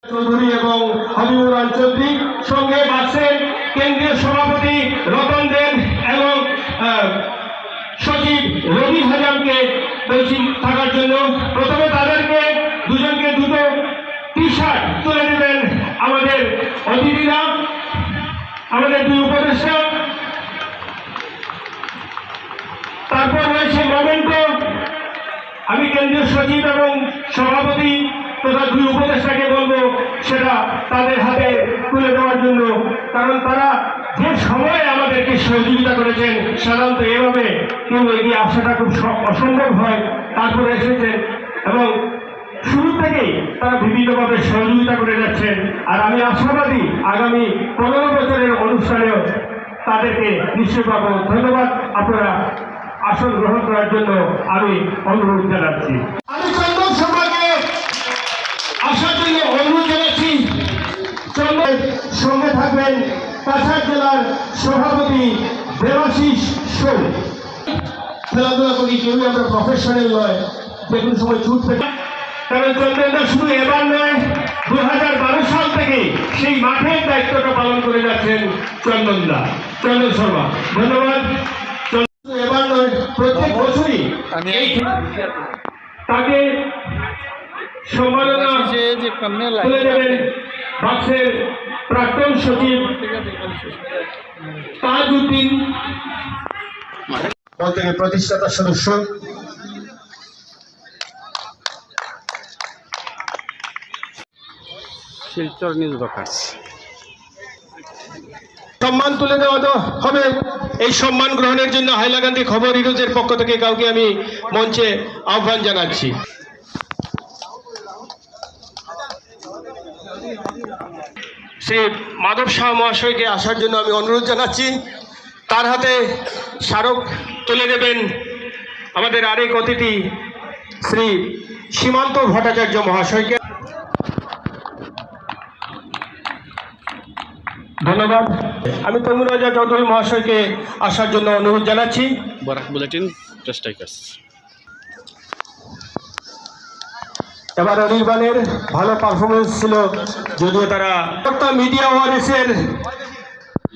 চৌধুরী এবং হবিবুর চৌধুরী সঙ্গে বাসের কেন্দ্রীয় সভাপতি রতন দেব এবং সচিব রবি হাজামকে বলছি থাকার জন্য। প্রথমে তাদেরকে দুজনকে দুটো টি শার্ট তুলে দেবেন আমাদের অতিথিরা, আমাদের দুই উপদেষ্টা। তারপর রয়েছে মোমেন্টো। আমি কেন্দ্রীয় সচিব এবং সভাপতি তথা দুই উপদেষ্টাকে বলবো সেটা তাদের হাতে তুলে দেওয়ার জন্য, কারণ তারা যে সময়ে আমাদেরকে সহযোগিতা করেছেন, সাধারণত এভাবে কেউ এগিয়ে আসাটা খুব অসম্ভব হয়, তারপরে এসেছেন এবং শুরু থেকেই তারা বিভিন্নভাবে সহযোগিতা করে যাচ্ছেন। আর আমি আশাবাদী আগামী 15 বছরের অনুষ্ঠানেও তাদেরকে নিশ্চয় পাবো। ধন্যবাদ। আপনারা আসন গ্রহণ করার জন্য আমি অনুরোধ জানাচ্ছি। আমি চন্দন সভাকে আসার জন্য অনুরোধ জানাচ্ছি। চন্দন সঙ্গে থাকবেন কাছাড় জেলার সভাপতি দেবাশিস সোম। খেলাধুলা করি, কেউই আমরা প্রফেশনাল নয়, যে কোনো সময় ছুট পেতে, কারণ চন্দনদা শুধু এবার নয় 2012 সাল থেকে সেই মাঠের দায়িত্বটা পালন করে যাচ্ছেন চন্দনদা, চন্দন শর্মা। ধন্যবাদ। এবার নয়, প্রত্যেক বছরই তাকে সম্মাননা তুলে দেবেন বাক্সের প্রাক্তন সচিব তাজউদ্দিন থেকে প্রতিষ্ঠাতা সদস্য। শিলচর নিউজ দরকার সম্মান তুলে দেওয়া হবে। এই সম্মান গ্রহণের জন্য হাইলাকান্দি খবর হিরোজের পক্ষ থেকে কাউকে আমি মঞ্চে আহ্বান জানাচ্ছি। শ্রী মাধব শাহ মহাশয়কে আসার জন্য আমি অনুরোধ জানাচ্ছি। তার হাতে স্মারক তুলে দেবেন আমাদের আরেক অতিথি শ্রী সীমান্ত ভট্টাচার্য মহাশয়কে। ধন্যবাদ। আমি তমুল রাজা চৌধুরী মহাশয়কে আসার জন্য অনুরোধ জানাচ্ছি। Barak bulletin strikers. এবার অনির্বাণের ভালো পারফরমেন্স ছিল, যদিও তারা মিডিয়া ওয়ারিসের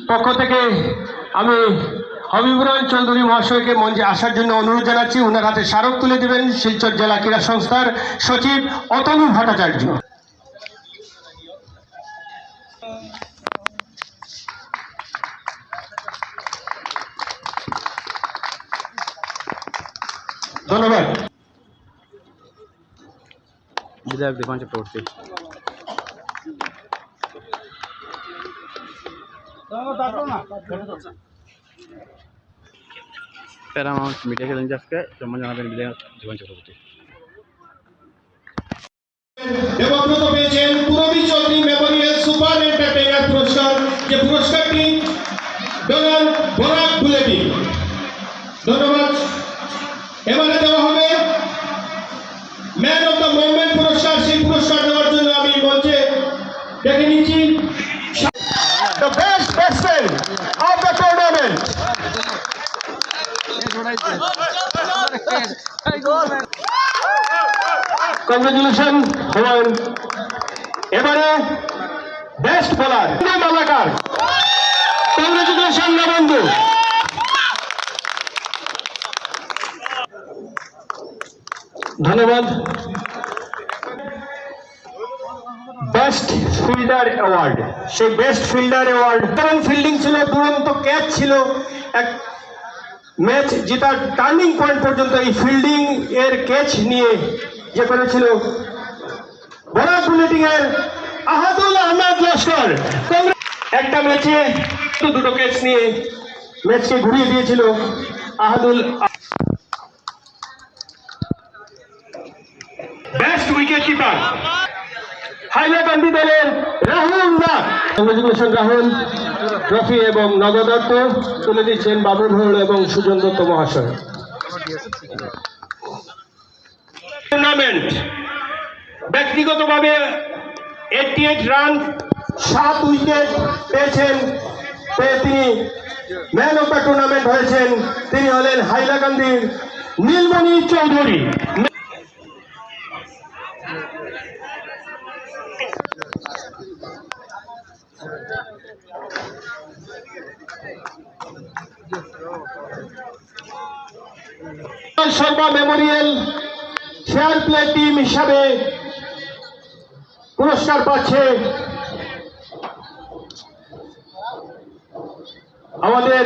পক্ষ থেকে আমি হবিবুর চৌধুরী মহাশয়কে মঞ্চে আসার জন্য অনুরোধ জানাচ্ছি। ওনার হাতে স্মারক তুলে দেবেন শিলচর জেলা ক্রীড়া সংস্থার সচিব অতনু ভট্টাচার্য। ধন্যবাদ। বিধায়ক দীপাঞ্চ চক্রবর্তী। প্যারামাউন্ট মিডিয়া চ্যালেঞ্জার্সকে সম্মান জানাবেন বিধায়ক দীপাঞ্চ চক্রবর্তী। দেবব্রত পেয়েছেন Purabi Chowdhury Memorial super entertainer পুরস্কার, যে পুরস্কারটি ডোনাল্ড বরাক বুলেটিন। ধন্যবাদ। এবারে দেওয়া হবে ম্যান অফ দ্য মুভমেন্ট পুরস্কার। সেই পুরস্কার দেওয়ার জন্য আমি মঞ্চে ডেকে নিচ্ছি the best batsman of the tournament. Congratulations Humayun. এবারে বেস্ট বোলার মালাকার। কংগ্রেচুলেশন নবন্ধু। ধন্যবাদ। বেস্ট ফিল্ডার অ্যাওয়ার্ড, সেই বেস্ট ফিল্ডার অ্যাওয়ার্ড, কারণ ফিল্ডিং ছিল, দুরন্ত ক্যাচ ছিল, এক ম্যাচ জেতার টার্নিং পয়েন্ট পর্যন্ত এই ফিল্ডিং এর ক্যাচ নিয়ে যে করেছিল বরাক বুলেটিং এর আহাদুল আহমেদ লস্কর। একটা ম্যাচে দুটো ক্যাচ নিয়ে ম্যাচকে ঘুরিয়ে দিয়েছিল Ahadul. Best wicket keeper Hailakandi দলের রাহুল নাথ। কংগ্রেচুলেশন রাহুল। ট্রফি এবং নগদ অর্থ তুলে দিচ্ছেন বাবুল হোল এবং সুজন দত্ত মহাশয়। টুর্নামেন্ট ব্যক্তিগতভাবে 88 রান 7 উইকেট পেয়েছেন, তিনি ম্যান অফ দ্য টুর্নামেন্ট হয়েছেন। তিনি হলেন হাইলাকান্দির Nilmoni Chowdhury. Sharma memorial fair play team হিসাবে পুরস্কার পাচ্ছে আমাদের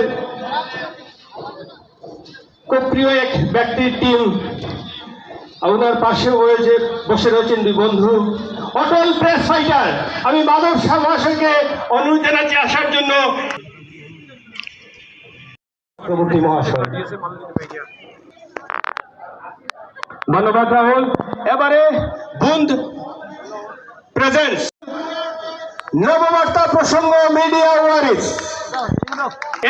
খুব প্রিয় এক ব্যক্তির টিম। ওনার পাশে বসে রয়েছেন দুই বন্ধু অটল প্রেস ফাইটার। আমি মাধব শাহ মহাশয়কে অনুরোধ জানাচ্ছি আসার জন্য। চক্রবর্তী মহাশয়, ধন্যবাদ রাহুল। এবারে বুন্দ প্রেজেন্স নববার্তা প্রসঙ্গ মিডিয়া ওয়ারিস।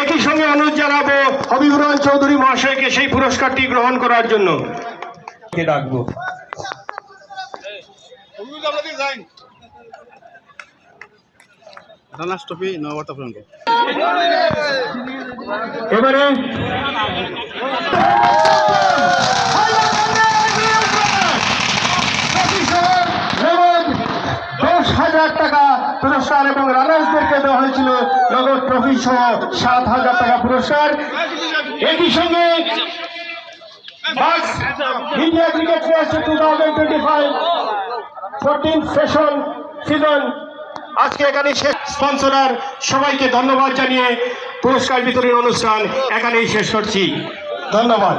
একই সঙ্গে অনুরোধ জানাবো হবিবুর রহমান চৌধুরী মহাশয়কে সেই পুরস্কারটি গ্রহণ করার জন্য ডাকবো। রানার্স ট্রফি নববার্তা প্রসঙ্গ। এবারে টাকা পুরস্কার এবং রানার্সদেরকে দেওয়া হয়েছিল নগদ ট্রফি সহ 7,000 টাকা পুরস্কার। একই সঙ্গে India cricket test 2025 14th session season আজকে এখানেই শেষ। স্পন্সরার সবাইকে ধন্যবাদ জানিয়ে পুরস্কার বিতরণের অনুষ্ঠান এখানেই শেষ করছি। ধন্যবাদ।